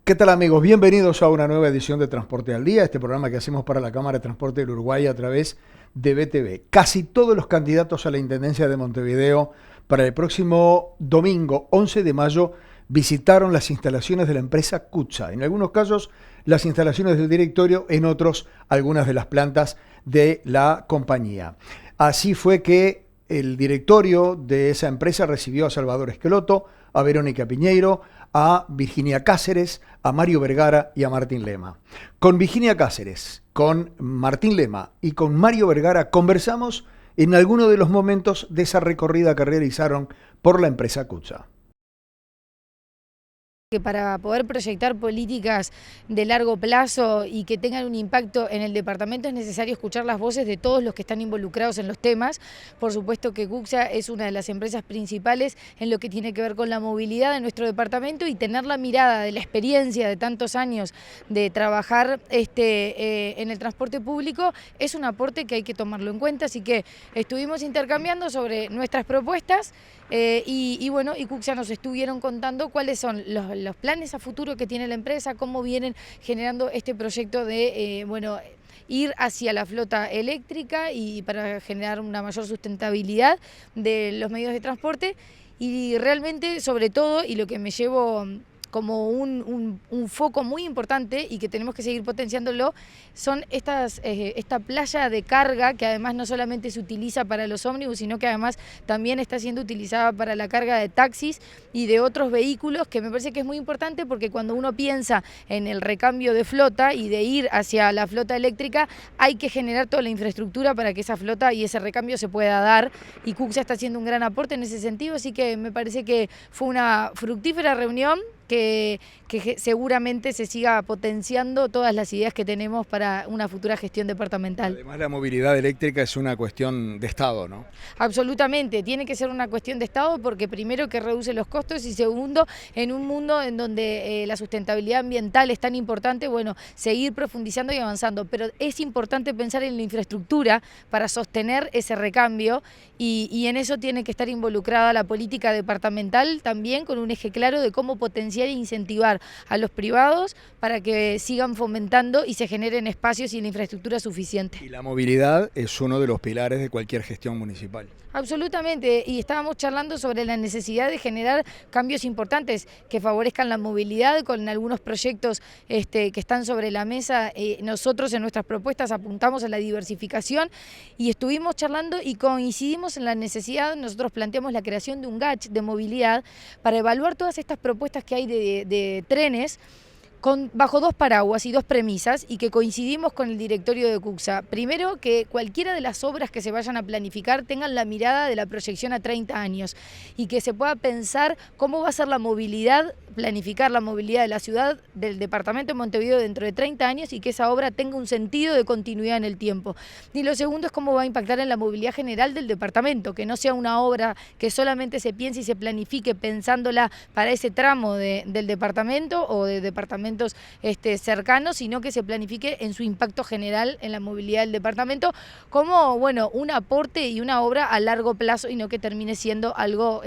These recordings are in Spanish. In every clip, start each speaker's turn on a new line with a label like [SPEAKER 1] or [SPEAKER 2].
[SPEAKER 1] ¿Qué tal amigos? Bienvenidos a una nueva edición de Transporte al Día, este programa que hacemos para la Cámara de Transporte del Uruguay a través de BTV. Casi todos los candidatos a la Intendencia de Montevideo para el próximo domingo 11 de mayo visitaron las instalaciones de la empresa CUTSA. En algunos casos las instalaciones del directorio, en otros algunas de las plantas de la compañía. Así fue que el directorio de esa empresa recibió a Salvador Esqueloto, a Verónica Piñeiro, a Virginia Cáceres, a Mario Vergara y a Martín Lema. Con Virginia Cáceres, con Martín Lema y con Mario Vergara conversamos en alguno de los momentos de esa recorrida que realizaron por la empresa CUTSA.
[SPEAKER 2] Que para poder proyectar políticas de largo plazo y que tengan un impacto en el departamento es necesario escuchar las voces de todos los que están involucrados en los temas. Por supuesto que CUTSA es una de las empresas principales en lo que tiene que ver con la movilidad de nuestro departamento, y tener la mirada de la experiencia de tantos años de trabajar en el transporte público es un aporte que hay que tomarlo en cuenta. Así que estuvimos intercambiando sobre nuestras propuestas y CUTSA nos estuvieron contando cuáles son los planes a futuro que tiene la empresa, cómo vienen generando este proyecto de ir hacia la flota eléctrica y para generar una mayor sustentabilidad de los medios de transporte. Y realmente, sobre todo, y lo que me llevo como un foco muy importante y que tenemos que seguir potenciándolo, son esta playa de carga que además no solamente se utiliza para los ómnibus, sino que además también está siendo utilizada para la carga de taxis y de otros vehículos, que me parece que es muy importante porque cuando uno piensa en el recambio de flota y de ir hacia la flota eléctrica, hay que generar toda la infraestructura para que esa flota y ese recambio se pueda dar, y CUTSA está haciendo un gran aporte en ese sentido. Así que me parece que fue una fructífera reunión que seguramente se siga potenciando todas las ideas que tenemos para una futura gestión departamental.
[SPEAKER 1] Además, la movilidad eléctrica es una cuestión de Estado, ¿no?
[SPEAKER 2] Absolutamente, tiene que ser una cuestión de Estado, porque primero que reduce los costos y segundo, en un mundo en donde la sustentabilidad ambiental es tan importante, seguir profundizando y avanzando. Pero es importante pensar en la infraestructura para sostener ese recambio, y en eso tiene que estar involucrada la política departamental también, con un eje claro de cómo potenciar e incentivar a los privados para que sigan fomentando y se generen espacios y la infraestructura suficiente.
[SPEAKER 1] Y la movilidad es uno de los pilares de cualquier gestión municipal.
[SPEAKER 2] Absolutamente, y estábamos charlando sobre la necesidad de generar cambios importantes que favorezcan la movilidad con algunos proyectos que están sobre la mesa. Nosotros en nuestras propuestas apuntamos a la diversificación y estuvimos charlando y coincidimos en la necesidad. Nosotros planteamos la creación de un GACH de movilidad para evaluar todas estas propuestas que hay de trenes bajo dos paraguas y dos premisas, y que coincidimos con el directorio de CUTSA. Primero, que cualquiera de las obras que se vayan a planificar tengan la mirada de la proyección a 30 años y que se pueda pensar cómo va a ser la movilidad, planificar la movilidad de la ciudad, del departamento de Montevideo dentro de 30 años, y que esa obra tenga un sentido de continuidad en el tiempo. Y lo segundo es cómo va a impactar en la movilidad general del departamento, que no sea una obra que solamente se piense y se planifique pensándola para ese tramo del departamento o de departamentos cercanos, sino que se planifique en su impacto general en la movilidad del departamento como un aporte y una obra a largo plazo, y no que termine siendo algo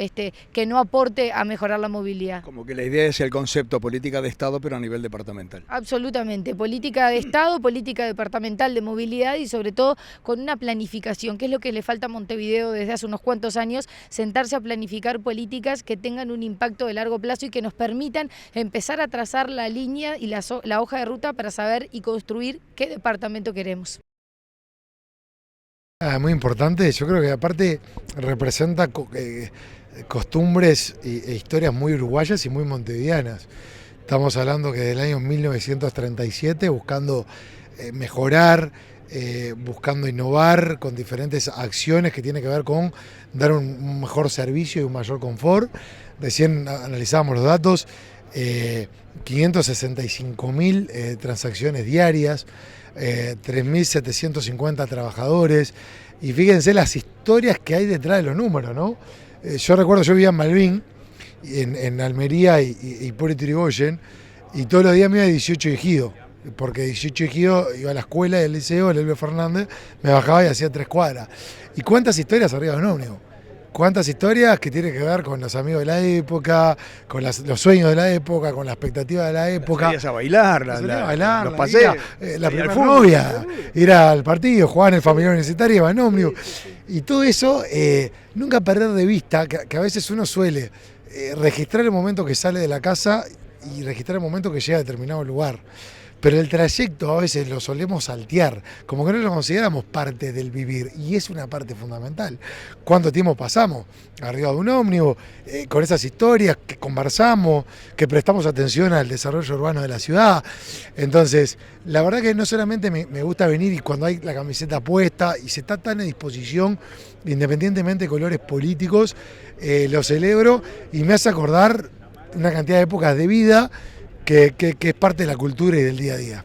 [SPEAKER 2] que no aporte a mejorar la movilidad.
[SPEAKER 1] Como que la idea es el concepto política de Estado, pero a nivel departamental.
[SPEAKER 2] Absolutamente, política de Estado, política departamental de movilidad, y sobre todo con una planificación, que es lo que le falta a Montevideo desde hace unos cuantos años: sentarse a planificar políticas que tengan un impacto de largo plazo y que nos permitan empezar a trazar la línea y la hoja de ruta para saber y construir qué departamento queremos.
[SPEAKER 3] Muy importante. Yo creo que aparte representa costumbres e historias muy uruguayas y muy montevideanas. Estamos hablando que del año 1937, buscando mejorar, buscando innovar con diferentes acciones que tienen que ver con dar un mejor servicio y un mayor confort. Recién analizábamos los datos. 565.000 transacciones diarias, 3.750 trabajadores, y fíjense las historias que hay detrás de los números, ¿no? Yo recuerdo, yo vivía en Malvin, en Almería y Hipólito Yrigoyen, y todos los días me iba a 18 de Ejido, porque 18 de Ejido iba a la escuela y al liceo, el Elbio Fernández, me bajaba y hacía 3 cuadras. ¿Y cuántas historias arriba de un ómnibus? cuántas historias que tienen que ver con los amigos de la época, con los sueños de la época, con la expectativa de la época.
[SPEAKER 1] Salías a bailar, los paseos,
[SPEAKER 3] la primera novia, ir al partido, jugar en el familiar universitario, iba en ómnibus. Y todo eso, nunca perder de vista, que a veces uno suele registrar el momento que sale de la casa y registrar el momento que llega a determinado lugar. Pero el trayecto a veces lo solemos saltear, como que no lo consideramos parte del vivir, y es una parte fundamental. ¿Cuánto tiempo pasamos arriba de un ómnibus, con esas historias que conversamos, que prestamos atención al desarrollo urbano de la ciudad? Entonces, la verdad que no solamente me gusta venir y cuando hay la camiseta puesta y se está tan a disposición, independientemente de colores políticos, lo celebro y me hace acordar una cantidad de épocas de vida que es parte de la cultura y del día a día.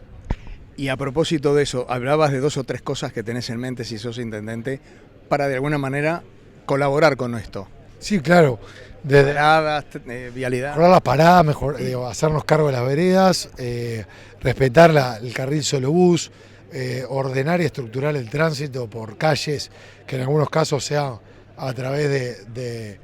[SPEAKER 1] Y a propósito de eso, hablabas de 2 o 3 cosas que tenés en mente si sos intendente para de alguna manera colaborar con esto.
[SPEAKER 3] Sí, claro. Desde
[SPEAKER 1] paradas, vialidad.
[SPEAKER 3] Mejorar las paradas, hacernos cargo de las veredas, respetar el carril solo bus, ordenar y estructurar el tránsito por calles, que en algunos casos sea a través de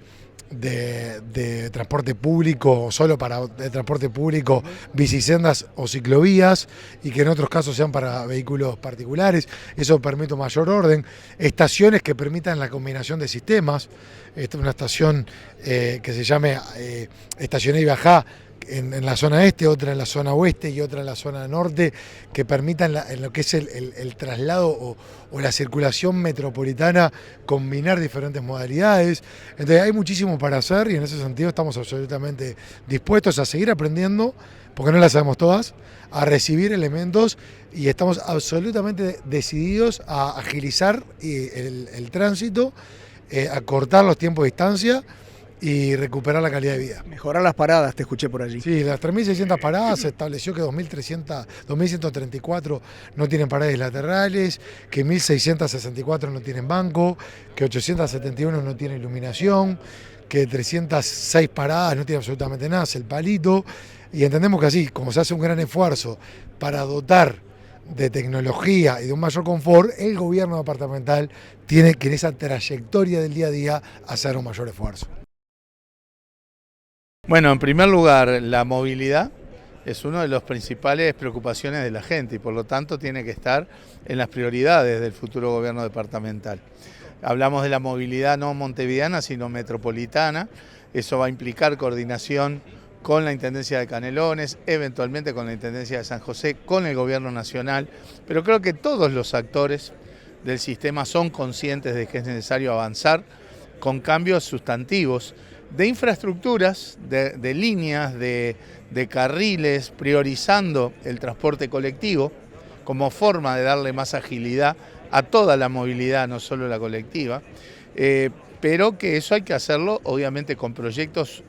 [SPEAKER 3] transporte público, solo para el transporte público, bicisendas o ciclovías, y que en otros casos sean para vehículos particulares. Eso permite un mayor orden. Estaciones que permitan la combinación de sistemas. Esta es una estación que se llame Estacioné y Bajá en la zona este, otra en la zona oeste y otra en la zona norte, que permitan en lo que es el traslado o la circulación metropolitana combinar diferentes modalidades. Entonces hay muchísimo para hacer y en ese sentido estamos absolutamente dispuestos a seguir aprendiendo, porque no las sabemos todas, a recibir elementos y estamos absolutamente decididos a agilizar el tránsito, a cortar los tiempos de distancia y recuperar la calidad de vida.
[SPEAKER 1] Mejorar las paradas, te escuché por allí.
[SPEAKER 3] Sí, las 3.600 paradas, se estableció que 2.134 no tienen paredes laterales, que 1.664 no tienen banco, que 871 no tienen iluminación, que 306 paradas no tienen absolutamente nada, es el palito. Y entendemos que así, como se hace un gran esfuerzo para dotar de tecnología y de un mayor confort, el gobierno departamental tiene que en esa trayectoria del día a día hacer un mayor esfuerzo.
[SPEAKER 4] Bueno, en primer lugar, la movilidad es una de las principales preocupaciones de la gente y por lo tanto tiene que estar en las prioridades del futuro gobierno departamental. Hablamos de la movilidad no montevideana, sino metropolitana. Eso va a implicar coordinación con la Intendencia de Canelones, eventualmente con la Intendencia de San José, con el Gobierno Nacional, pero creo que todos los actores del sistema son conscientes de que es necesario avanzar con cambios sustantivos de infraestructuras, de líneas, de carriles, priorizando el transporte colectivo como forma de darle más agilidad a toda la movilidad, no solo la colectiva, pero que eso hay que hacerlo obviamente con proyectos,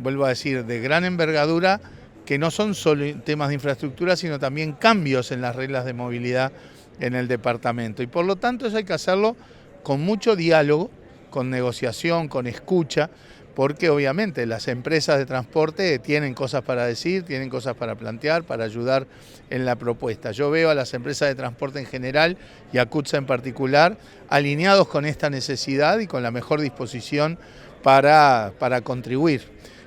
[SPEAKER 4] vuelvo a decir, de gran envergadura, que no son solo temas de infraestructura, sino también cambios en las reglas de movilidad en el departamento. Y por lo tanto eso hay que hacerlo con mucho diálogo, con negociación, con escucha, porque obviamente las empresas de transporte tienen cosas para decir, tienen cosas para plantear, para ayudar en la propuesta. Yo veo a las empresas de transporte en general y a CUTSA en particular alineados con esta necesidad y con la mejor disposición para contribuir.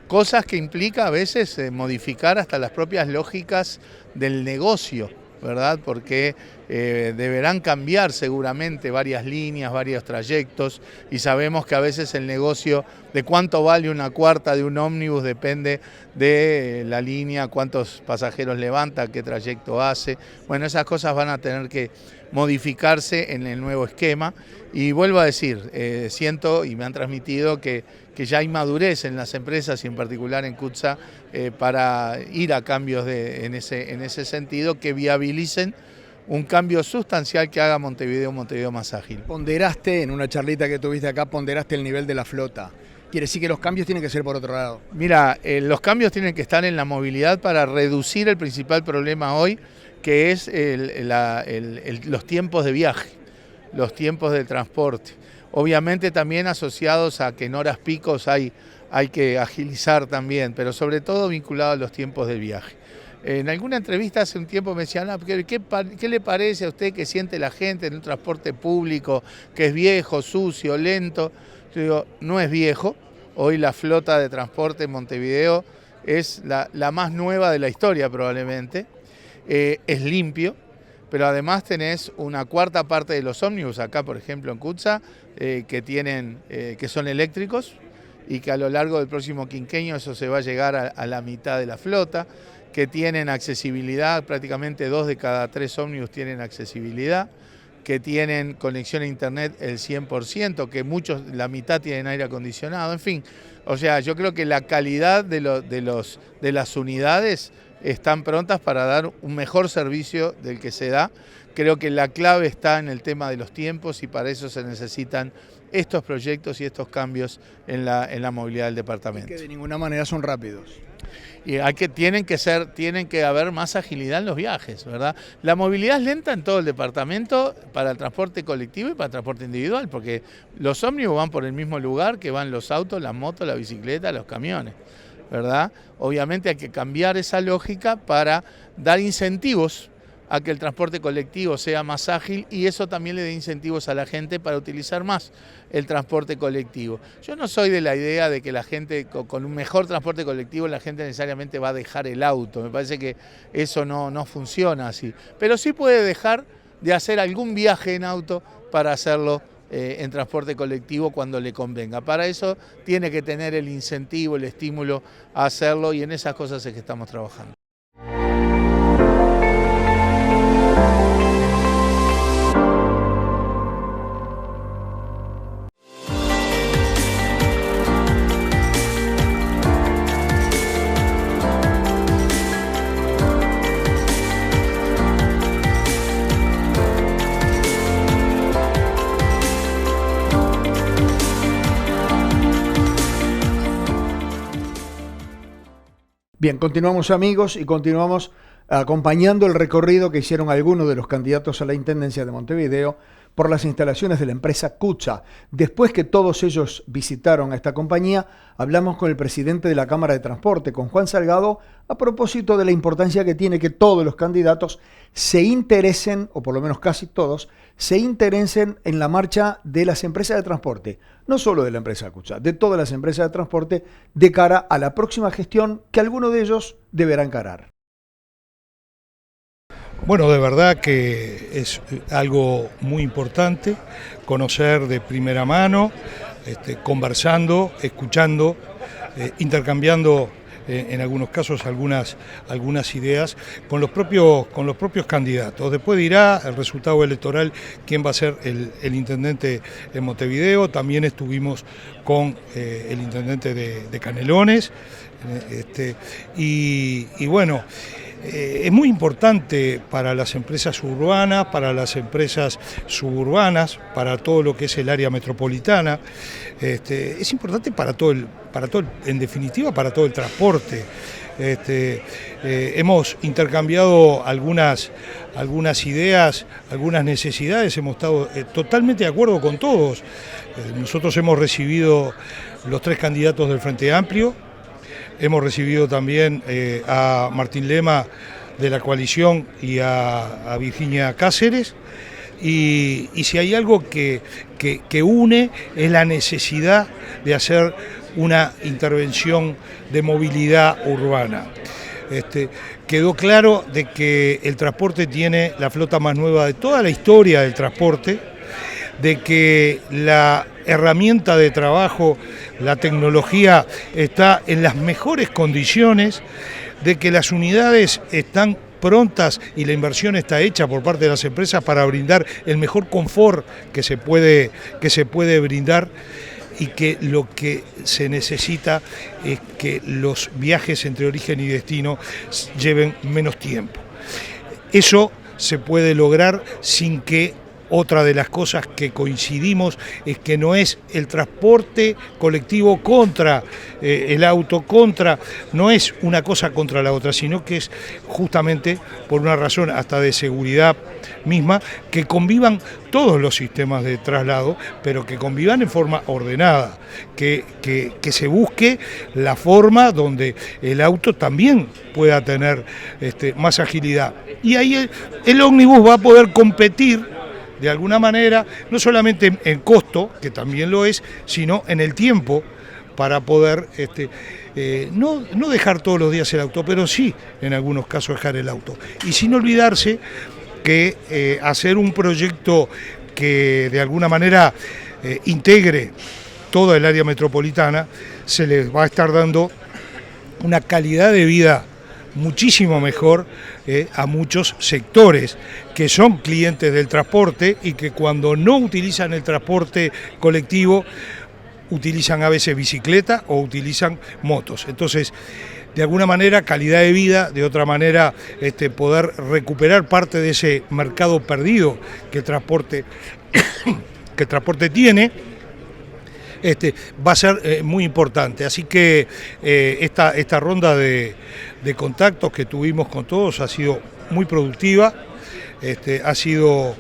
[SPEAKER 4] Cosas que implica a veces modificar hasta las propias lógicas del negocio, ¿verdad? Porque deberán cambiar seguramente varias líneas, varios trayectos, y sabemos que a veces el negocio de cuánto vale una cuarta de un ómnibus depende de la línea, cuántos pasajeros levanta, qué trayecto hace. Bueno, esas cosas van a tener que modificarse en el nuevo esquema y vuelvo a decir, siento y me han transmitido que ya hay madurez en las empresas y en particular en CUTSA para ir a cambios en ese sentido que viabilicen un cambio sustancial que haga Montevideo más ágil.
[SPEAKER 1] Ponderaste, en una charlita que tuviste acá, ponderaste el nivel de la flota. Quiere decir que los cambios tienen que ser por otro lado.
[SPEAKER 4] Mira, los cambios tienen que estar en la movilidad para reducir el principal problema hoy, que es los tiempos de viaje, los tiempos de transporte. Obviamente también asociados a que en horas picos hay que agilizar también, pero sobre todo vinculado a los tiempos de viaje. En alguna entrevista hace un tiempo me decían, ¿qué le parece a usted que siente la gente en un transporte público que es viejo, sucio, lento? Yo digo, no es viejo. Hoy la flota de transporte en Montevideo es la más nueva de la historia probablemente. Es limpio, pero además tenés una cuarta parte de los ómnibus, acá por ejemplo en CUTSA, que son eléctricos y que a lo largo del próximo quinquenio eso se va a llegar a la mitad de la flota, que tienen accesibilidad, prácticamente 2 de cada 3 ómnibus tienen accesibilidad, que tienen conexión a internet el 100%, que la mitad tienen aire acondicionado, en fin. O sea, yo creo que la calidad de las unidades están prontas para dar un mejor servicio del que se da. Creo que la clave está en el tema de los tiempos y para eso se necesitan estos proyectos y estos cambios en la movilidad del departamento.
[SPEAKER 1] Y que de ninguna manera son rápidos.
[SPEAKER 4] Y tienen que haber más agilidad en los viajes, ¿verdad? La movilidad es lenta en todo el departamento para el transporte colectivo y para el transporte individual, porque los ómnibus van por el mismo lugar que van los autos, las motos, la bicicleta, los camiones, ¿verdad? Obviamente hay que cambiar esa lógica para dar incentivos a que el transporte colectivo sea más ágil y eso también le dé incentivos a la gente para utilizar más el transporte colectivo. Yo no soy de la idea de que la gente, con un mejor transporte colectivo, la gente necesariamente va a dejar el auto. Me parece que eso no funciona así. Pero sí puede dejar de hacer algún viaje en auto para hacerlo en transporte colectivo cuando le convenga. Para eso tiene que tener el incentivo, el estímulo a hacerlo y en esas cosas es que estamos trabajando.
[SPEAKER 1] Bien, continuamos amigos y continuamos acompañando el recorrido que hicieron algunos de los candidatos a la Intendencia de Montevideo por las instalaciones de la empresa CUTSA. Después que todos ellos visitaron a esta compañía, hablamos con el presidente de la Cámara de Transporte, con Juan Salgado, a propósito de la importancia que tiene que todos los candidatos se interesen, o por lo menos casi todos, se interesen en la marcha de las empresas de transporte, no solo de la empresa CUTSA, de todas las empresas de transporte, de cara a la próxima gestión que alguno de ellos deberá encarar.
[SPEAKER 5] Bueno, de verdad que es algo muy importante conocer de primera mano, conversando, escuchando, intercambiando en algunos casos algunas ideas con los propios candidatos. Después dirá el resultado electoral quién va a ser el intendente en Montevideo. También estuvimos con el intendente de Canelones y bueno. Es muy importante para las empresas urbanas, para las empresas suburbanas, para todo lo que es el área metropolitana. Es importante para todo, en definitiva, para todo el transporte. Hemos intercambiado algunas ideas, algunas necesidades, hemos estado totalmente de acuerdo con todos. Nosotros hemos recibido los 3 candidatos del Frente Amplio. Hemos recibido también a Martín Lema de la coalición y a Virginia Cáceres y si hay algo que une es la necesidad de hacer una intervención de movilidad urbana. Quedó claro de que el transporte tiene la flota más nueva de toda la historia del transporte, de que la herramienta de trabajo, la tecnología está en las mejores condiciones, de que las unidades están prontas y la inversión está hecha por parte de las empresas para brindar el mejor confort que se puede brindar y que lo que se necesita es que los viajes entre origen y destino lleven menos tiempo. Eso se puede lograr sin que Otra de las cosas que coincidimos es que no es el transporte colectivo contra el auto, no es una cosa contra la otra, sino que es justamente por una razón hasta de seguridad misma, que convivan todos los sistemas de traslado, pero que convivan en forma ordenada, que se busque la forma donde el auto también pueda tener más agilidad. Y ahí el ómnibus va a poder competir de alguna manera, no solamente en costo, que también lo es, sino en el tiempo, para poder no dejar todos los días el auto, pero sí en algunos casos dejar el auto. Y sin olvidarse que hacer un proyecto que de alguna manera integre toda el área metropolitana, se les va a estar dando una calidad de vida muchísimo mejor a muchos sectores que son clientes del transporte y que cuando no utilizan el transporte colectivo utilizan a veces bicicleta o utilizan motos. Entonces, de alguna manera, calidad de vida, de otra manera, poder recuperar parte de ese mercado perdido que el transporte tiene, va a ser muy importante. Así que esta ronda de contactos que tuvimos con todos ha sido muy productiva, ha sido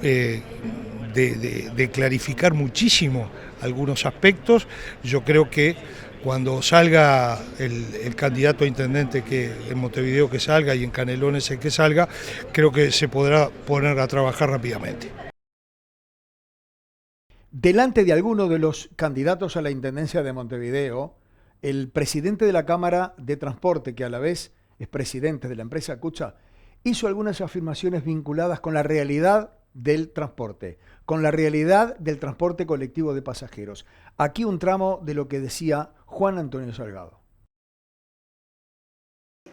[SPEAKER 5] de clarificar muchísimo algunos aspectos. Yo creo que cuando salga el candidato a intendente en Montevideo que salga y en Canelones el que salga, creo que se podrá poner a trabajar rápidamente.
[SPEAKER 1] Delante de alguno de los candidatos a la Intendencia de Montevideo, el presidente de la Cámara de Transporte, que a la vez es presidente de la empresa Cucha, hizo algunas afirmaciones vinculadas con la realidad del transporte, con la realidad del transporte colectivo de pasajeros. Aquí un tramo de lo que decía Juan Antonio Salgado.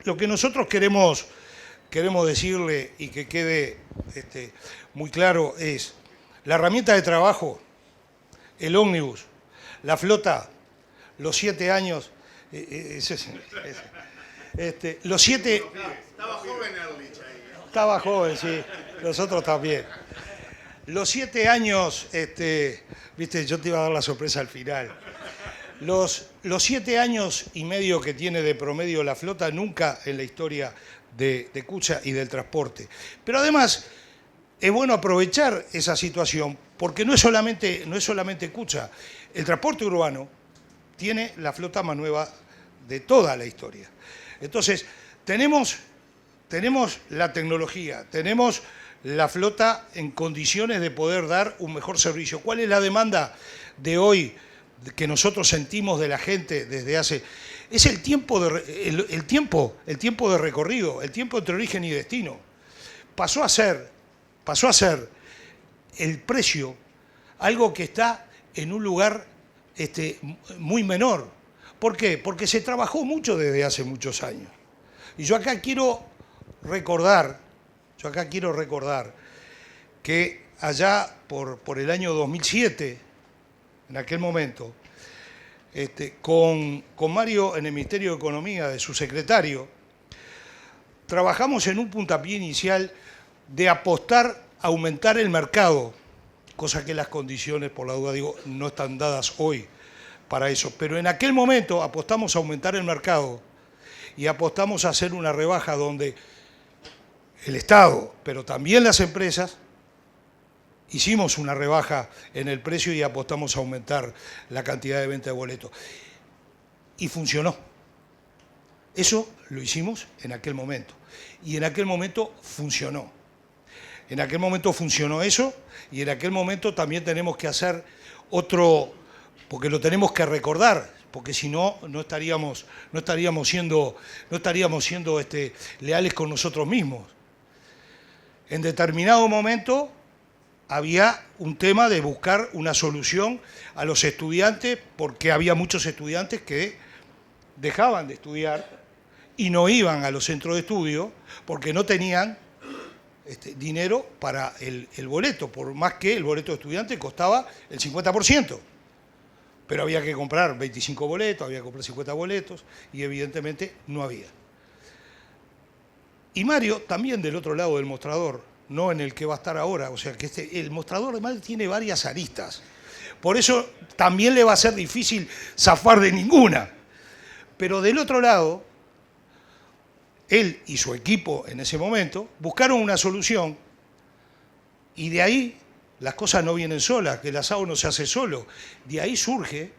[SPEAKER 5] Lo que nosotros queremos decirle y que quede muy claro es la herramienta de trabajo, el ómnibus, la flota, los 7 años, los 7...
[SPEAKER 4] Estaba joven Erlich ahí.
[SPEAKER 5] Estaba joven, sí, nosotros también. Los 7 años, viste, yo te iba a dar la sorpresa al final. Los 7 años y medio que tiene de promedio la flota, nunca en la historia de Cucha y del transporte. Pero además, es bueno aprovechar esa situación, porque no es solamente Cucha. El transporte urbano tiene la flota más nueva de toda la historia. Entonces, tenemos la tecnología, tenemos la flota en condiciones de poder dar un mejor servicio. ¿Cuál es la demanda de hoy que nosotros sentimos de la gente desde hace? Es el tiempo de recorrido, el tiempo entre origen y destino. Pasó a ser el precio algo que está en un lugar muy menor. ¿Por qué? Porque se trabajó mucho desde hace muchos años. Y yo acá quiero recordar que allá por el año 2007, en aquel momento, con Mario en el Ministerio de Economía, de su secretario, trabajamos en un puntapié inicial de apostar a aumentar el mercado, cosa que las condiciones, por la duda digo, no están dadas hoy para eso. Pero en aquel momento apostamos a aumentar el mercado y apostamos a hacer una rebaja donde el Estado, pero también las empresas, hicimos una rebaja en el precio y apostamos a aumentar la cantidad de venta de boletos. Y funcionó. Eso lo hicimos en aquel momento. Y en aquel momento funcionó. En aquel momento funcionó eso y en aquel momento también tenemos que hacer otro, porque lo tenemos que recordar, porque si no, no estaríamos siendo leales con nosotros mismos. En determinado momento había un tema de buscar una solución a los estudiantes, porque había muchos estudiantes que dejaban de estudiar y no iban a los centros de estudio porque no tenían dinero para el boleto, por más que el boleto de estudiante costaba el 50%. Pero había que comprar 25 boletos, había que comprar 50 boletos y evidentemente no había. Y Mario, también del otro lado del mostrador, no en el que va a estar ahora. O sea que el mostrador además tiene varias aristas. Por eso también le va a ser difícil zafar de ninguna. Pero del otro lado, él y su equipo en ese momento buscaron una solución y de ahí las cosas no vienen solas, que el asado no se hace solo. De ahí surge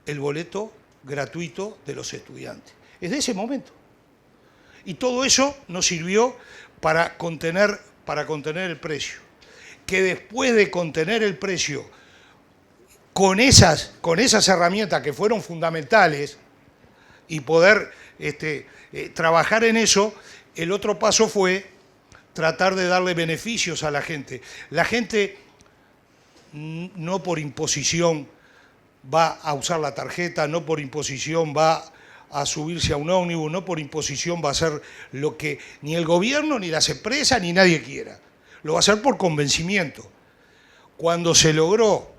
[SPEAKER 5] el boleto gratuito de los estudiantes. Es de ese momento. Y todo eso nos sirvió para contener el precio. Que después de contener el precio, con esas herramientas que fueron fundamentales y poder trabajar en eso, el otro paso fue tratar de darle beneficios a la gente. La gente no por imposición va a usar la tarjeta, no por imposición va a subirse a un ómnibus, no por imposición va a hacer lo que ni el gobierno, ni las empresas, ni nadie quiera. Lo va a hacer por convencimiento. Cuando se logró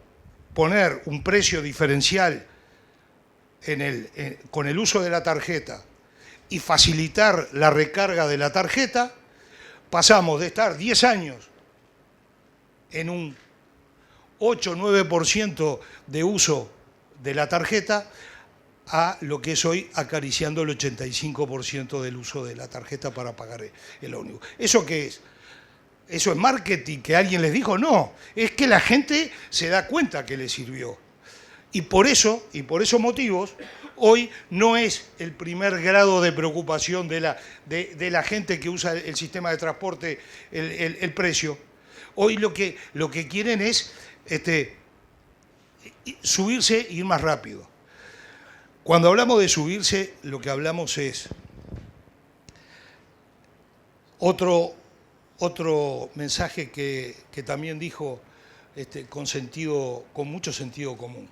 [SPEAKER 5] poner un precio diferencial con el uso de la tarjeta y facilitar la recarga de la tarjeta, pasamos de estar 10 años en un 8-9% de uso de la tarjeta a lo que es hoy acariciando el 85% del uso de la tarjeta para pagar el ómnibus. ¿Eso qué es? ¿Eso es marketing que alguien les dijo? No, es que la gente se da cuenta que le sirvió. Y por esos motivos, hoy no es el primer grado de preocupación de la gente que usa el sistema de transporte el precio. Hoy lo que quieren es subirse e ir más rápido. Cuando hablamos de subirse, lo que hablamos es otro mensaje que también dijo con mucho sentido común.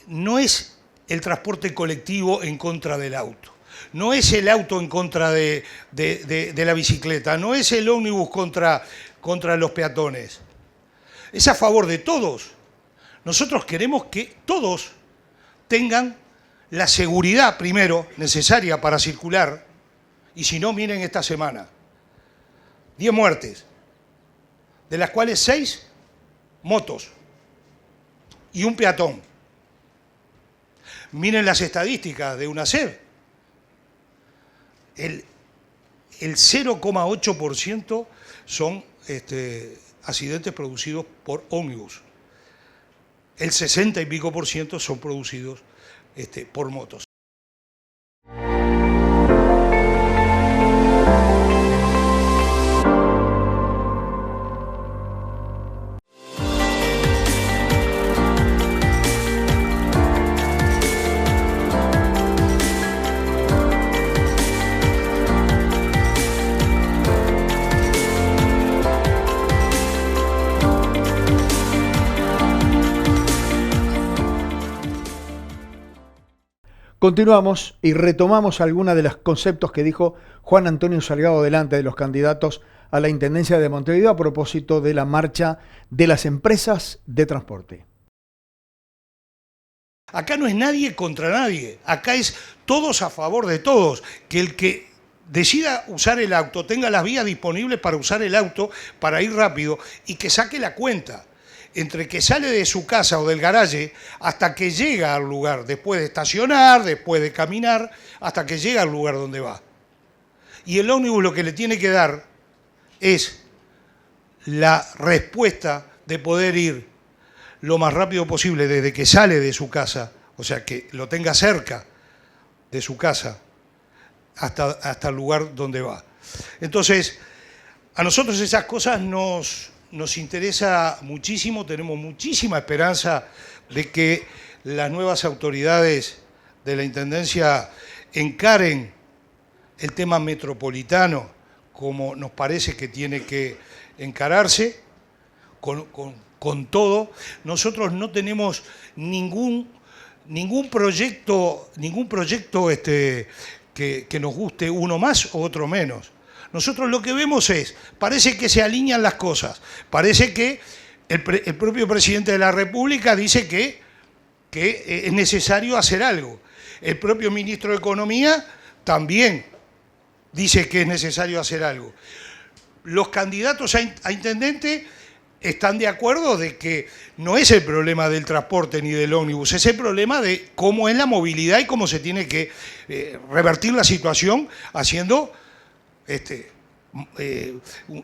[SPEAKER 5] No es el transporte colectivo en contra del auto, no es el auto en contra de la bicicleta, no es el ómnibus contra los peatones, es a favor de todos. Nosotros queremos que todos tengan la seguridad, primero, necesaria para circular, y si no, miren esta semana, 10 muertes, de las cuales 6 motos y un peatón. Miren las estadísticas de UNACEF. El 0,8% son accidentes producidos por ómnibus. El 60 y pico % son producidos por motos.
[SPEAKER 1] Continuamos y retomamos algunos de los conceptos que dijo Juan Antonio Salgado delante de los candidatos a la Intendencia de Montevideo a propósito de la marcha de las empresas de transporte.
[SPEAKER 5] Acá no es nadie contra nadie, acá es todos a favor de todos, que el que decida usar el auto tenga las vías disponibles para usar el auto, para ir rápido y que saque la cuenta entre que sale de su casa o del garaje hasta que llega al lugar, después de estacionar, después de caminar, hasta que llega al lugar donde va. Y el ómnibus lo que le tiene que dar es la respuesta de poder ir lo más rápido posible desde que sale de su casa, o sea, que lo tenga cerca de su casa hasta el lugar donde va. Entonces, a nosotros esas cosas nos interesa muchísimo, tenemos muchísima esperanza de que las nuevas autoridades de la Intendencia encaren el tema metropolitano como nos parece que tiene que encararse, con todo. Nosotros no tenemos ningún proyecto que nos guste, uno más o otro menos. Nosotros lo que vemos parece que se alinean las cosas, parece que el propio presidente de la República dice que es necesario hacer algo. El propio ministro de Economía también dice que es necesario hacer algo. Los candidatos a intendente están de acuerdo de que no es el problema del transporte ni del ómnibus, es el problema de cómo es la movilidad y cómo se tiene que revertir la situación haciendo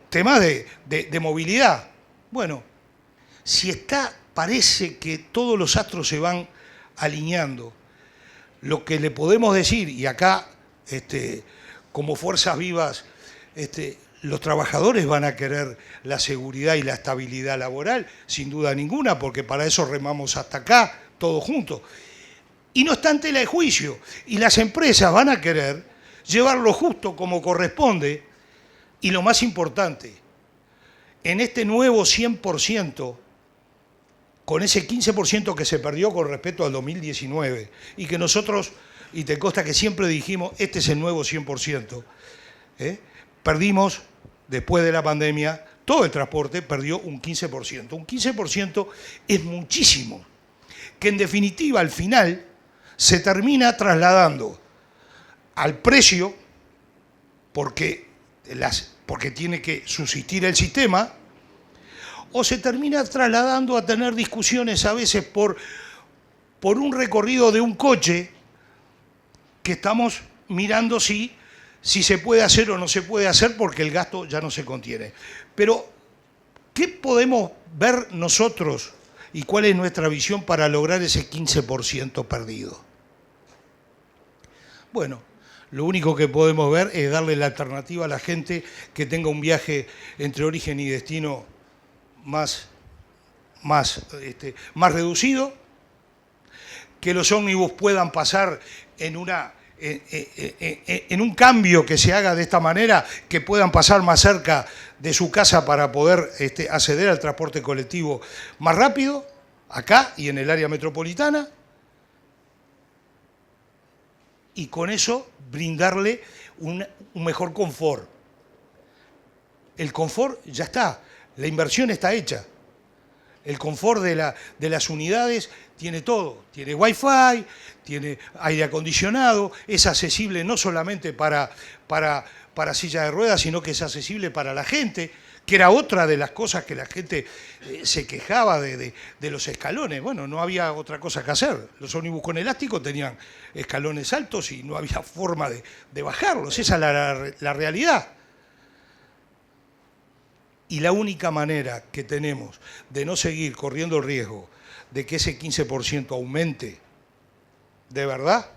[SPEAKER 5] temas de movilidad. Bueno, si parece que todos los astros se van alineando, lo que le podemos decir, y acá como fuerzas vivas, los trabajadores van a querer la seguridad y la estabilidad laboral, sin duda ninguna, porque para eso remamos hasta acá, todos juntos. Y no está en tela de juicio. Y las empresas van a querer llevarlo justo como corresponde. Y lo más importante, en este nuevo 100%, con ese 15% que se perdió con respecto al 2019, y que nosotros, y te consta que siempre dijimos, este es el nuevo 100%, perdimos, después de la pandemia, todo el transporte perdió un 15%. Un 15% es muchísimo, que en definitiva al final se termina trasladando al precio, porque tiene que subsistir el sistema, o se termina trasladando a tener discusiones a veces por un recorrido de un coche que estamos mirando si se puede hacer o no se puede hacer porque el gasto ya no se contiene. Pero, ¿qué podemos ver nosotros y cuál es nuestra visión para lograr ese 15% perdido? Bueno, lo único que podemos ver es darle la alternativa a la gente que tenga un viaje entre origen y destino más reducido, que los ómnibus puedan pasar en un cambio que se haga de esta manera, que puedan pasar más cerca de su casa para poder acceder al transporte colectivo más rápido, acá y en el área metropolitana, y con eso brindarle un mejor confort. El confort ya está, la inversión está hecha. El confort de las unidades tiene todo, tiene wifi, tiene aire acondicionado, es accesible no solamente para silla de ruedas, sino que es accesible para la gente, que era otra de las cosas que la gente se quejaba de los escalones. Bueno, no había otra cosa que hacer. Los ómnibus con elástico tenían escalones altos y no había forma de bajarlos. Esa es la realidad. Y la única manera que tenemos de no seguir corriendo el riesgo de que ese 15% aumente de verdad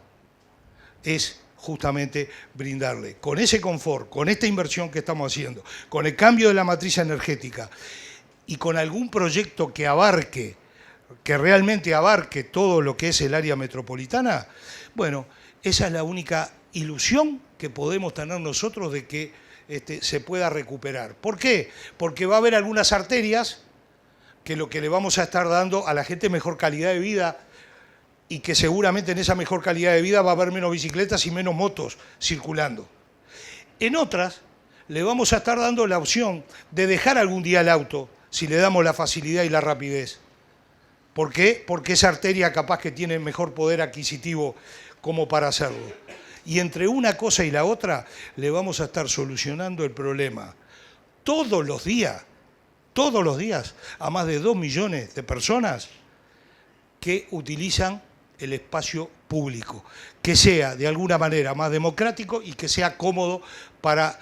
[SPEAKER 5] es justamente brindarle con ese confort, con esta inversión que estamos haciendo, con el cambio de la matriz energética y con algún proyecto que realmente abarque todo lo que es el área metropolitana. Bueno, esa es la única ilusión que podemos tener nosotros de que se pueda recuperar. ¿Por qué? Porque va a haber algunas arterias que lo que le vamos a estar dando a la gente es mejor calidad de vida, y que seguramente en esa mejor calidad de vida va a haber menos bicicletas y menos motos circulando. En otras le vamos a estar dando la opción de dejar algún día el auto si le damos la facilidad y la rapidez. ¿Por qué? Porque esa arteria capaz que tiene mejor poder adquisitivo como para hacerlo. Y entre una cosa y la otra le vamos a estar solucionando el problema todos los días, a más de 2 millones de personas que utilizan el espacio público, que sea de alguna manera más democrático y que sea cómodo para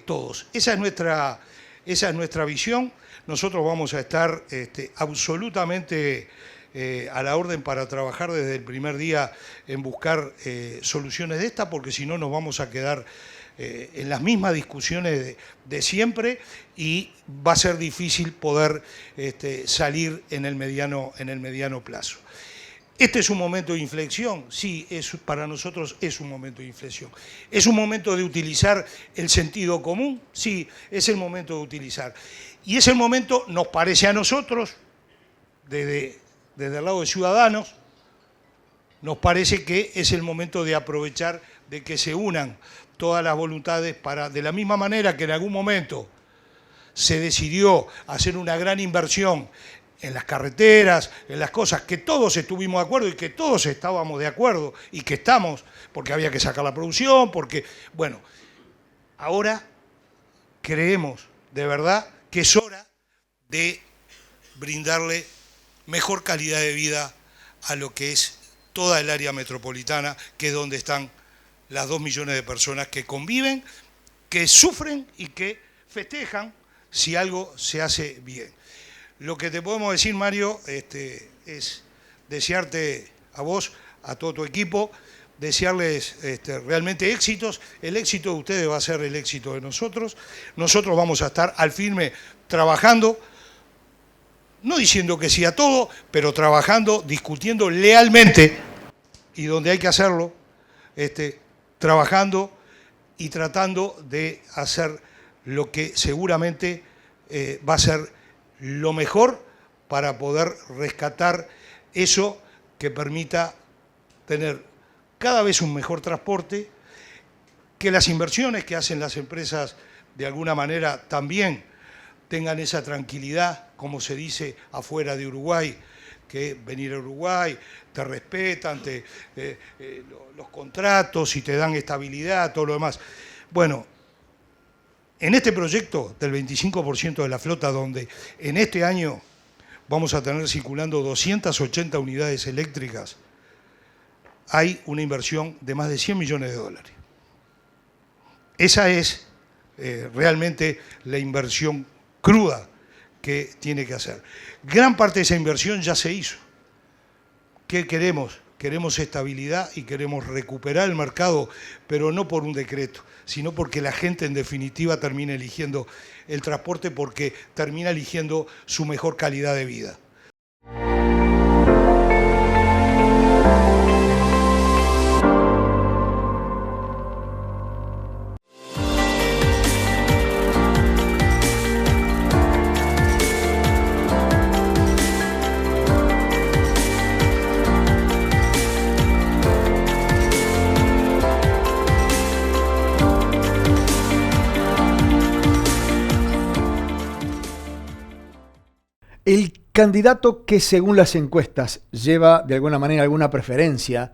[SPEAKER 5] todos. Esa es nuestra visión. Nosotros vamos a estar absolutamente a la orden para trabajar desde el primer día en buscar soluciones de estas, porque si no nos vamos a quedar en las mismas discusiones de siempre y va a ser difícil poder salir en el mediano plazo. ¿Este es un momento de inflexión? Sí, para nosotros es un momento de inflexión. ¿Es un momento de utilizar el sentido común? Sí, es el momento de utilizar. Y es el momento, nos parece a nosotros, desde el lado de Ciudadanos, nos parece que es el momento de aprovechar de que se unan todas las voluntades para, de la misma manera que en algún momento se decidió hacer una gran inversión en las carreteras, en las cosas que todos estuvimos de acuerdo y que todos estábamos de acuerdo y que estamos, porque había que sacar la producción, porque, bueno, ahora creemos de verdad que es hora de brindarle mejor calidad de vida a lo que es toda el área metropolitana, que es donde están las 2 millones de personas que conviven, que sufren y que festejan si algo se hace bien. Lo que te podemos decir, Mario, es desearte a vos, a todo tu equipo, desearles realmente éxitos. El éxito de ustedes va a ser el éxito de nosotros. Nosotros vamos a estar al firme trabajando, no diciendo que sí a todo, pero trabajando, discutiendo lealmente, y donde hay que hacerlo, trabajando y tratando de hacer lo que seguramente va a ser lo mejor para poder rescatar eso que permita tener cada vez un mejor transporte, que las inversiones que hacen las empresas de alguna manera también tengan esa tranquilidad, como se dice afuera de Uruguay, que venir a Uruguay, te respetan, los contratos y te dan estabilidad, todo lo demás. Bueno, en este proyecto del 25% de la flota, donde en este año vamos a tener circulando 280 unidades eléctricas, hay una inversión de más de 100 millones de dólares. Esa es realmente la inversión cruda que tiene que hacer. Gran parte de esa inversión ya se hizo. ¿Qué queremos? Queremos estabilidad y queremos recuperar el mercado, pero no por un decreto, sino porque la gente en definitiva termina eligiendo el transporte, porque termina eligiendo su mejor calidad de vida.
[SPEAKER 1] El candidato que según las encuestas lleva de alguna manera alguna preferencia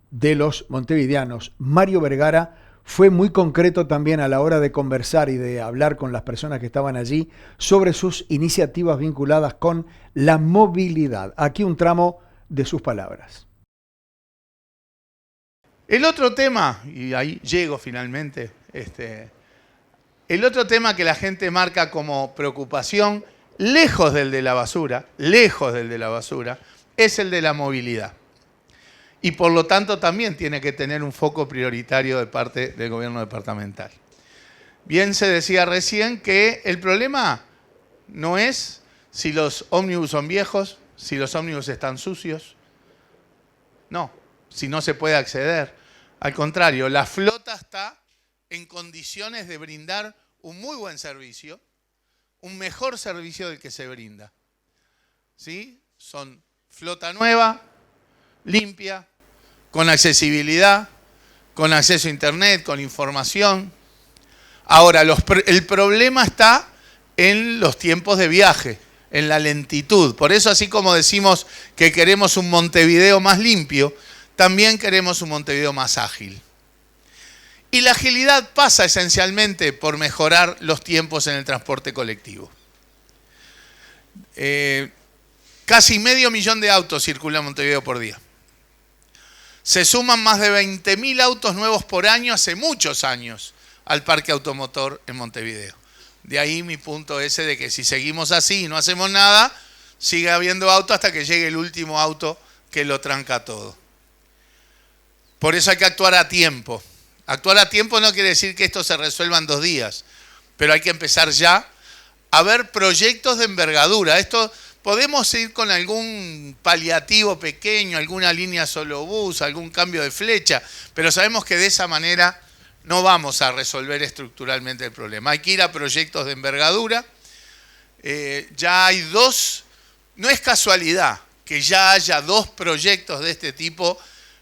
[SPEAKER 1] de los montevideanos, Mario Vergara, fue muy concreto también a la hora de conversar y de hablar con las personas que estaban allí sobre sus iniciativas vinculadas con la movilidad. Aquí un tramo de sus palabras.
[SPEAKER 4] El otro tema, y ahí llego finalmente, el otro tema que la gente marca como preocupación, lejos del de la basura, es el de la movilidad. Y por lo tanto también tiene que tener un foco prioritario de parte del gobierno departamental. Bien se decía recién que el problema no es si los ómnibus son viejos, si los ómnibus están sucios, no, si no se puede acceder. Al contrario, la flota está en condiciones de brindar un muy buen servicio, un mejor servicio del que se brinda. ¿Sí? Son flota nueva, limpia, con accesibilidad, con acceso a internet, con información. Ahora, el problema está en los tiempos de viaje, en la lentitud. Por eso, así como decimos que queremos un Montevideo más limpio, también queremos un Montevideo más ágil. Y la agilidad pasa esencialmente por mejorar los tiempos en el transporte colectivo. Casi 500.000 de autos circulan en Montevideo por día. Se suman más de 20.000 autos nuevos por año hace muchos años al parque automotor en Montevideo. De ahí mi punto ese de que si seguimos así y no hacemos nada, sigue habiendo auto hasta que llegue el último auto que lo tranca todo. Por eso hay que actuar a tiempo. Actuar a tiempo no quiere decir que esto se resuelva en 2 días, pero hay que empezar ya a ver proyectos de envergadura. Esto podemos ir con algún paliativo pequeño, alguna línea solo bus, algún cambio de flecha, pero sabemos que de esa manera no vamos a resolver estructuralmente el problema. Hay que ir a proyectos de envergadura. Ya hay 2, no es casualidad que ya haya 2 proyectos de este tipo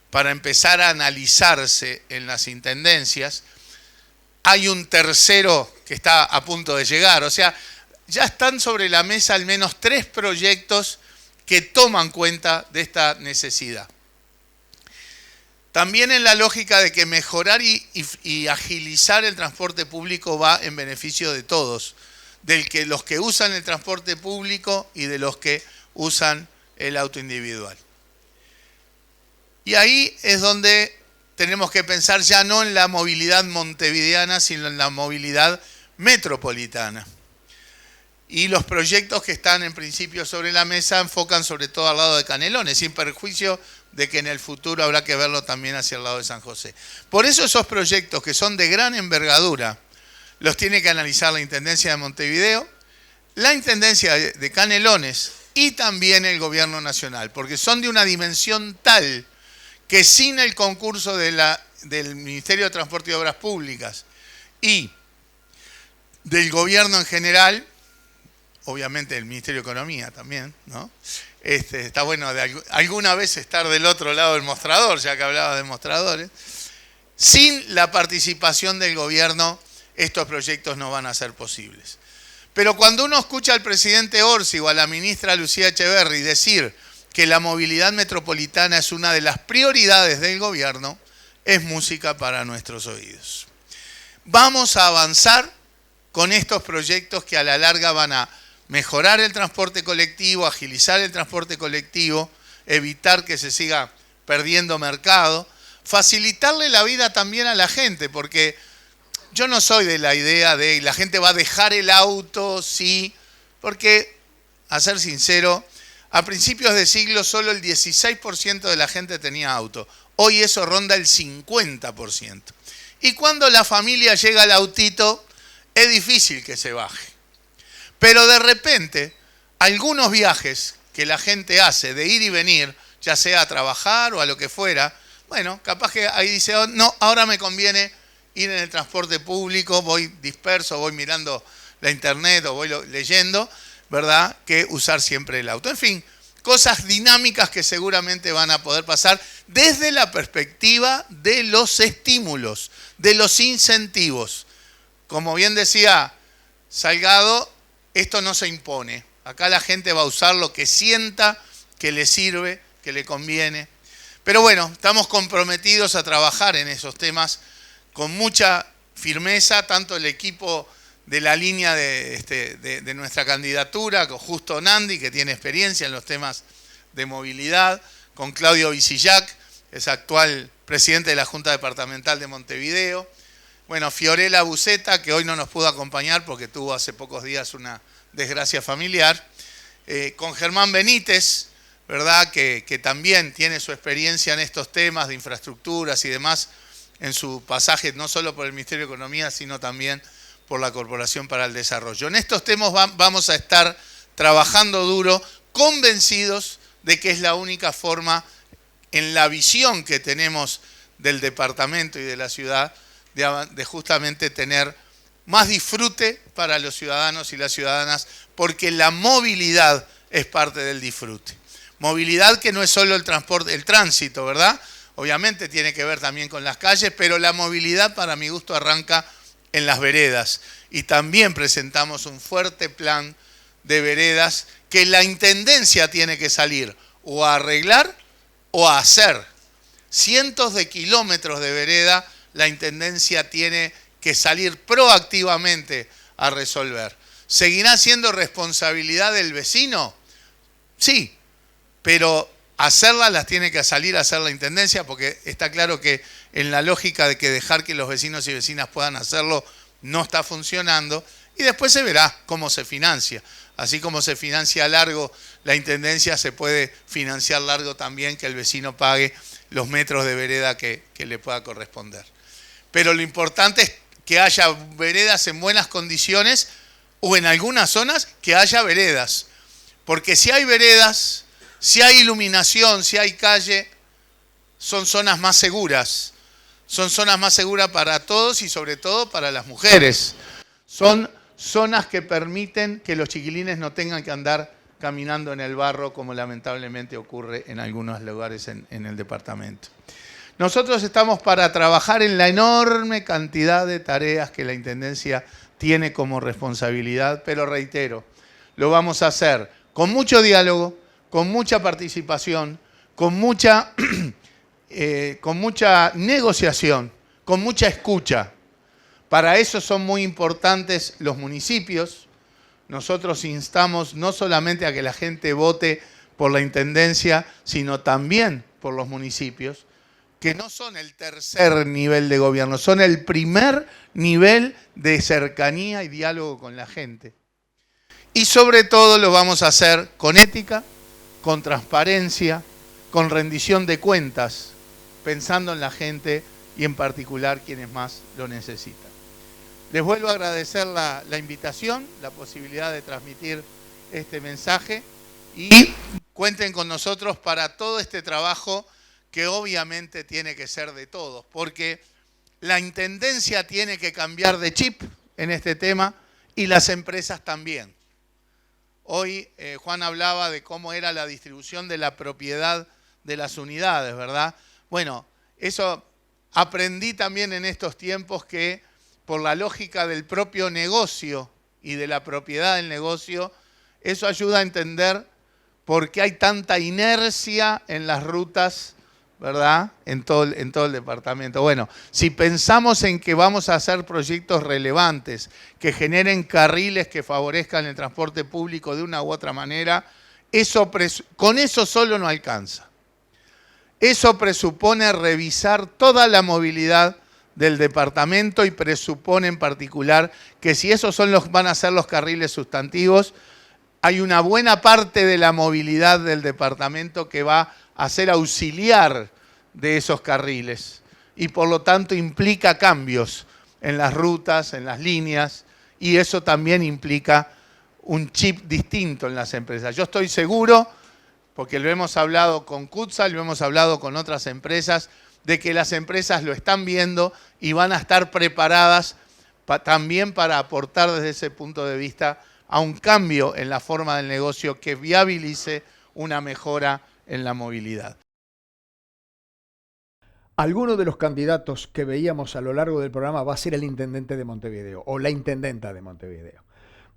[SPEAKER 4] para empezar a analizarse en las intendencias. Hay un tercero que está a punto de llegar. O sea, ya están sobre la mesa al menos 3 proyectos que toman cuenta de esta necesidad. También en la lógica de que mejorar y agilizar el transporte público va en beneficio de todos, de los que usan el transporte público y de los que usan el auto individual. Y ahí es donde tenemos que pensar ya no en la movilidad montevideana, sino en la movilidad metropolitana. Y los proyectos que están en principio sobre la mesa enfocan sobre todo al lado de Canelones, sin perjuicio de que en el futuro habrá que verlo también hacia el lado de San José. Por eso esos proyectos que son de gran envergadura los tiene que analizar la Intendencia de Montevideo, la Intendencia de Canelones y también el Gobierno Nacional, porque son de una dimensión tal que sin el concurso del Ministerio de Transporte y Obras Públicas y del Gobierno en general, obviamente el Ministerio de Economía también, ¿no? Está bueno de alguna vez estar del otro lado del mostrador, ya que hablaba de mostradores. Sin la participación del gobierno, estos proyectos no van a ser posibles. Pero cuando uno escucha al presidente Orsi o a la ministra Lucía Echeverri decir que la movilidad metropolitana es una de las prioridades del gobierno, es música para nuestros oídos. Vamos a avanzar con estos proyectos que a la larga van a mejorar el transporte colectivo, agilizar el transporte colectivo, evitar que se siga perdiendo mercado, facilitarle la vida también a la gente, porque yo no soy de la idea de la gente va a dejar el auto, sí, porque, a ser sincero, a principios de siglo solo el 16% de la gente tenía auto. Hoy eso ronda el 50%. Y cuando la familia llega al autito, es difícil que se baje. Pero de repente, algunos viajes que la gente hace de ir y venir, ya sea a trabajar o a lo que fuera, bueno, capaz que ahí dice, oh, no, ahora me conviene ir en el transporte público, voy disperso, voy mirando la internet o voy leyendo, ¿verdad? Que usar siempre el auto. En fin, cosas dinámicas que seguramente van a poder pasar desde la perspectiva de los estímulos, de los incentivos. Como bien decía Salgado, esto no se impone. Acá la gente va a usar lo que sienta que le sirve, que le conviene. Pero bueno, estamos comprometidos a trabajar en esos temas con mucha firmeza, tanto el equipo de la línea de nuestra candidatura, con Justo Nandi, que tiene experiencia en los temas de movilidad, con Claudio Visillac, es actual presidente de la Junta Departamental de Montevideo. Bueno, Fiorella Buceta, que hoy no nos pudo acompañar porque tuvo hace pocos días una desgracia familiar. Con Germán Benítez, ¿verdad? Que también tiene su experiencia en estos temas de infraestructuras y demás, en su pasaje no solo por el Ministerio de Economía, sino también por la Corporación para el Desarrollo. En estos temas vamos a estar trabajando duro, convencidos de que es la única forma, en la visión que tenemos del departamento y de la ciudad, de justamente tener más disfrute para los ciudadanos y las ciudadanas, porque la movilidad es parte del disfrute. Movilidad que no es solo el transporte, el tránsito, ¿verdad? Obviamente tiene que ver también con las calles, pero la movilidad para mi gusto arranca en las veredas. Y también presentamos un fuerte plan de veredas que la Intendencia tiene que salir o a arreglar o a hacer. Cientos de kilómetros de vereda la Intendencia tiene que salir proactivamente a resolver. ¿Seguirá siendo responsabilidad del vecino? Sí, pero hacerlas las tiene que salir a hacer la Intendencia, porque está claro que en la lógica de que dejar que los vecinos y vecinas puedan hacerlo no está funcionando, y después se verá cómo se financia. Así como se financia largo la Intendencia, se puede financiar largo también que el vecino pague los metros de vereda que le pueda corresponder. Pero lo importante es que haya veredas en buenas condiciones, o en algunas zonas que haya veredas. Porque si hay veredas, si hay iluminación, si hay calle, son zonas más seguras. Son zonas más seguras para todos y sobre todo para las mujeres. Son zonas que permiten que los chiquilines no tengan que andar caminando en el barro, como lamentablemente ocurre en algunos lugares en el departamento. Nosotros estamos para trabajar en la enorme cantidad de tareas que la Intendencia tiene como responsabilidad, pero reitero, lo vamos a hacer con mucho diálogo, con mucha participación, con mucha con mucha negociación, con mucha escucha. Para eso son muy importantes los municipios. Nosotros instamos no solamente a que la gente vote por la intendencia, sino también por los municipios, que no son el tercer nivel de gobierno, son el primer nivel de cercanía y diálogo con la gente. Y sobre todo lo vamos a hacer con ética, con transparencia, con rendición de cuentas, pensando en la gente y en particular quienes más lo necesitan. Les vuelvo a agradecer la invitación, la posibilidad de transmitir este mensaje y cuenten con nosotros para todo este trabajo que obviamente tiene que ser de todos, porque la intendencia tiene que cambiar de chip en este tema y las empresas también. Hoy Juan hablaba de cómo era la distribución de la propiedad de las unidades, ¿verdad? Bueno, eso aprendí también en estos tiempos que por la lógica del propio negocio y de la propiedad del negocio, eso ayuda a entender por qué hay tanta inercia en las rutas, ¿verdad? En todo el departamento. Bueno, si pensamos en que vamos a hacer proyectos relevantes, que generen carriles que favorezcan el transporte público de una u otra manera, con eso solo no alcanza. Eso presupone revisar toda la movilidad del departamento y presupone en particular que si esos van a ser los carriles sustantivos, hay una buena parte de la movilidad del departamento que va a ser auxiliar de esos carriles y por lo tanto implica cambios en las rutas, en las líneas, y eso también implica un chip distinto en las empresas. Yo estoy seguro, porque lo hemos hablado con CUTSA, lo hemos hablado con otras empresas, de que las empresas lo están viendo y van a estar preparadas también para aportar desde ese punto de vista a un cambio en la forma del negocio que viabilice una mejora en la movilidad.
[SPEAKER 1] Alguno de los candidatos que veíamos a lo largo del programa va a ser el intendente de Montevideo o la intendenta de Montevideo.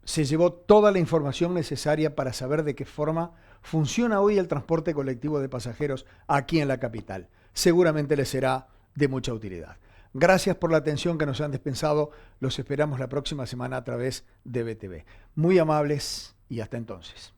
[SPEAKER 1] Se llevó toda la información necesaria para saber de qué forma funciona hoy el transporte colectivo de pasajeros aquí en la capital. Seguramente les será de mucha utilidad. Gracias por la atención que nos han dispensado. Los esperamos la próxima semana a través de BTV. Muy amables y hasta entonces.